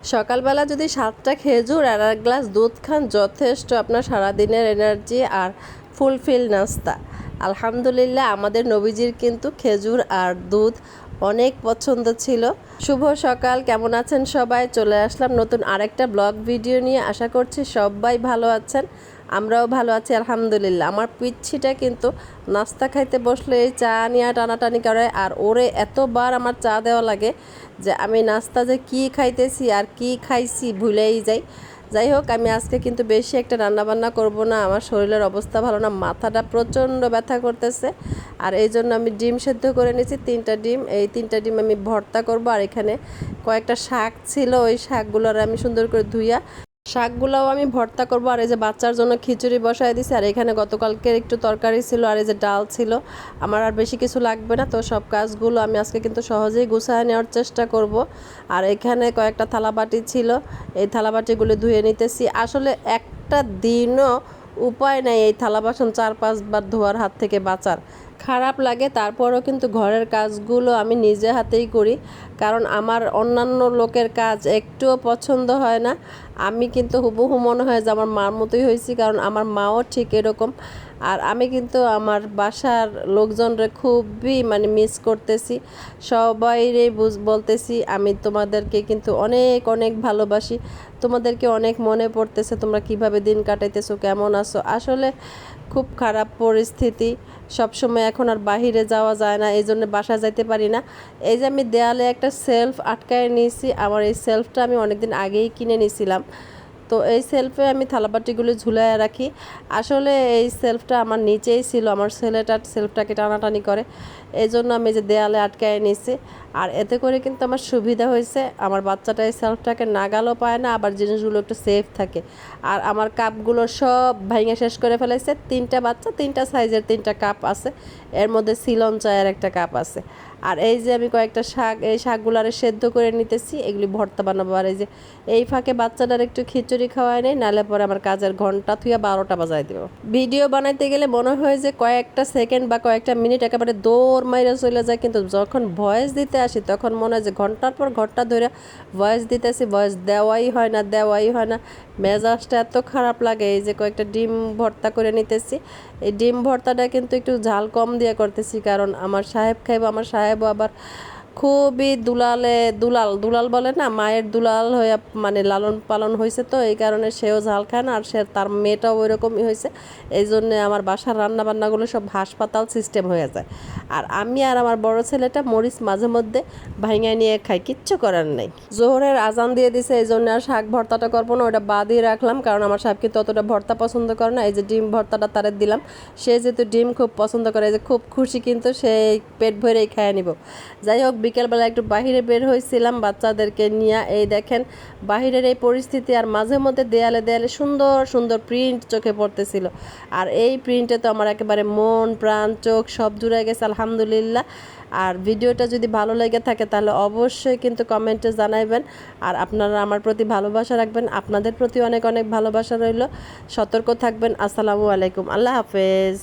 সকালবেলা যদি 7টা খেজুর আর এক গ্লাস দুধ খান যথেষ্ট আপনার সারাদিনের এনার্জি আর ফুলফিল নাস্তা। আলহামদুলিল্লাহ আমাদের নবীজির কিন্তু খেজুর আর দুধ অনেক পছন্দ ছিল। শুভ সকাল, কেমন আছেন সবাই? চলে আসলাম নতুন আরেকটা ব্লগ ভিডিও নিয়ে। আশা করছি সবাই ভালো আছেন, আমরাও ভালো আছি আলহামদুলিল্লাহ। আমার পিচ্ছিটা কিন্তু নাস্তা খাইতে বসলে এই চা নিয়ে টানাটানি করে, আর ওরে এতবার আমার চা দেওয়া লাগে যে আমি নাস্তা যে কী খাইতেছি আর কি খাইছি ভুলেই যাই। যাই হোক, আমি আজকে কিন্তু বেশি একটা রান্নাবান্না করব না, আমার শরীরের অবস্থা ভালো না, মাথাটা প্রচণ্ড ব্যথা করতেছে। আর এই জন্য আমি ডিম সেদ্ধ করে নিয়েছি 3টা ডিম। এই 3টা ডিম আমি ভর্তা করব। আর এখানে কয়েকটা শাক ছিল, ওই শাকগুলোর আমি সুন্দর করে ধুইয়া শাকগুলোও আমি ভর্তা করব। আর এই যে বাচ্চার জন্য খিচুড়ি বসায় দিছি। আর এখানে গতকালকের একটু তরকারি ছিল, আর এই যে ডাল ছিল। আমার আর বেশি কিছু লাগবে না, তো সব কাজগুলো আমি আজকে কিন্তু সহজেই গুছায় নেওয়ার চেষ্টা করব। আর এখানে কয়েকটা থালাবাটি ছিল, এই থালাবাটিগুলো ধুয়ে নিতেছি। আসলে একটা দিনও উপায় নেই এই থালা বাসন 4-5 বার ধোয়ার হাত থেকে বাঁচার। খারাপ লাগে, তারপরও কিন্তু ঘরের কাজগুলো আমি নিজে হাতেই করি, কারণ আমার অন্যান্য লোকের কাজ একটুও পছন্দ হয় না। আমি কিন্তু হুবহু মনে হয় যে আমার মার মতোই হয়েছি, কারণ আমার মাও ঠিক এরকম। আর আমি কিন্তু আমার বাসার লোকজনরে খুবই মিস করতেছি। সবাইরে বলতেছি আমি তোমাদেরকে কিন্তু অনেক অনেক ভালোবাসি, তোমাদেরকে অনেক মনে পড়তেছে, তোমরা কিভাবে দিন কাটাইতেছো, কেমন আছো। আসলে খুব খারাপ পরিস্থিতি, সবসময় এখন আর বাহিরে যাওয়া যায় না, এই জন্য বাসায় যাইতে পারি না। এই যে আমি দেয়ালে একটা সেলফ আটকায় নিয়েছি, আমার এই সেলফটা আমি অনেকদিন আগেই কিনে নিয়েছিলাম। তো এই সেলফে আমি থালাবাটিগুলো ঝুলাইয়া রাখি। আসলে এই সেলফটা আমার নিচেই ছিল, আমার ছেলেটা সেলফটাকে টানাটানি করে, এই জন্য আমি যে দেয়ালে আটকায় নিয়েছি। আর এতে করে কিন্তু আমার সুবিধা হয়েছে, আমার বাচ্চাটা এই সেলফটাকে নাগালও পায় না, আবার জিনিসগুলো একটু সেফ থাকে। আর আমার কাপগুলো সব ভেঙে শেষ করে ফেলেছে। 3টা বাচ্চা, 3টা সাইজের 3টা কাপ আছে, এর মধ্যে সিলন চায়ের একটা কাপ আছে। আর এই যে আমি কয়েকটা শাক, এই শাকগুলো আরে সেদ্ধ করে নিতেছি, এগুলি ভর্তা বানাবো। আর এই যে এই ফাঁকে বাচ্চাটার একটু খিচুড়ি খাওয়াই নেই, নাহলে পরে আমার কাজের ঘন্টা থুয়া 12টা বাজায় দেবো। ভিডিও বানাইতে গেলে মনে হয় যে কয়েকটা সেকেন্ড বা কয়েকটা মিনিট একেবারে দৌড় মাইরে চলে যায়, কিন্তু যখন ভয়েস দিতে আসি তখন মনে হয় যে ঘন্টার পর ঘন্টা ধরে ভয়েস দিতেছি, ভয়েস দেওয়াই হয় না। মেজাজটা এত খারাপ লাগে। এই যে কয়েকটা ডিম ভর্তা করে নিতেছি, এই ডিম ভর্তাটা কিন্তু একটু ঝাল কম দিয়ে করতেছি, কারণ আমার সাহেব খাইব, আমার সাহেবও আবার খুবই দুলাল বলে না, মায়ের দুলাল হয়ে লালন পালন হয়েছে, তো এই কারণে সেও ঝাল খায় না, আর তার মেয়েটাও ওই রকমই হয়েছে। এই জন্যে আমার বাসার রান্নাবান্নাগুলো সব হাসপাতাল সিস্টেম হয়ে যায়। আর আমি আর আমার বড় ছেলেটা মরিচ মাঝে মধ্যে ভাঙায় নিয়ে খাই, কিচ্ছু করার নেই। জোহরের আজান দিয়ে দিছে, এই জন্য আর শাক ভর্তাটা করবো না, ওটা বাদই রাখলাম, কারণ আমার সাহেব কিন্তু অতটা ভর্তা পছন্দ করে না। এই যে ডিম ভর্তাটা তারে দিলাম, সে যেহেতু ডিম খুব পছন্দ করে, এই যে খুব খুশি, কিন্তু সেই পেট ভরেই খেয়ে নিব। যাই হোক, বিকেলবেলা একটু বাহিরে বের হয়েছিলাম বাচ্চাদেরকে নিয়ে। এই দেখেন বাহিরের এই পরিস্থিতি, আর মাঝে মধ্যে দেয়ালে দেয়ালে সুন্দর সুন্দর প্রিন্ট চোখে পড়তেছিল। আর এই প্রিন্টে তো আমার একেবারে মন প্রাণ চোখ সব জুড়ে গেছে আলহামদুলিল্লাহ। আর ভিডিওটা যদি ভালো লেগে থাকে তাহলে অবশ্যই কিন্তু কমেন্টে জানাইবেন। আর আপনারা আমার প্রতি ভালোবাসা রাখবেন, আপনাদের প্রতি অনেক অনেক ভালোবাসা রইল। সতর্ক থাকবেন। আসসালামু আলাইকুম, আল্লাহ হাফেজ।